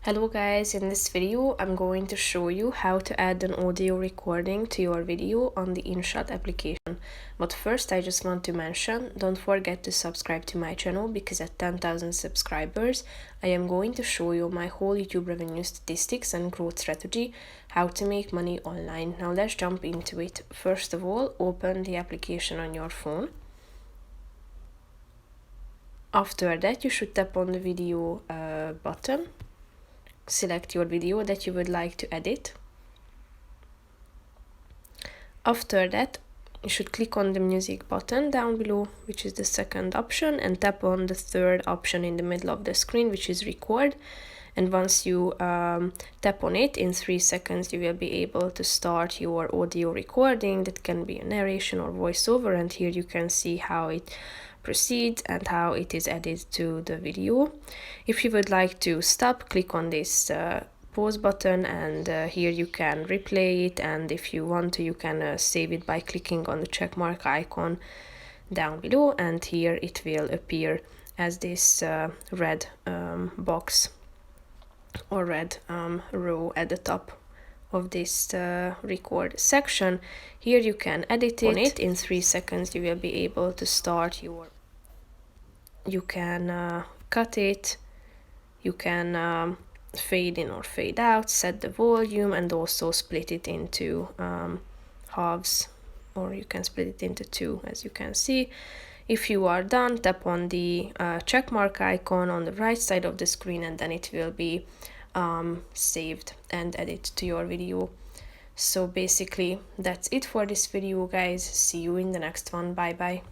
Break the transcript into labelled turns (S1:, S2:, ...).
S1: Hello guys, in this video I'm going to show you how to add an audio recording to your video on the InShot application. But first I just want to mention, don't forget to subscribe to my channel because at 10,000 subscribers I am going to show you my whole YouTube revenue statistics and growth strategy, how to make money online. Now let's jump into it. First of all, open the application on your phone. After that you should tap on the video button. Select your video that you would like to edit. After that, you should click on the music button down below, which is the second option, and tap on the third option in the middle of the screen, which is record. And once you tap on it, in 3 seconds you will be able to start your audio recording. That can be a narration or voiceover, and here you can see how it proceeds and how it is added to the video. If you would like to stop, click on this pause button, and here you can replay it, and if you want to you can save it by clicking on the check mark icon down below, and here it will appear as this red box or red row at the top of this record section. Here you can edit it. In 3 seconds you will be able to start your, you can cut it, you can fade in or fade out, set the volume, and also split it into halves, or you can split it into 2, as you can see. If you are done, tap on the check mark icon on the right side of the screen, and then it will be saved and added to your video. So basically that's it for this video guys. See you in the next one. Bye bye.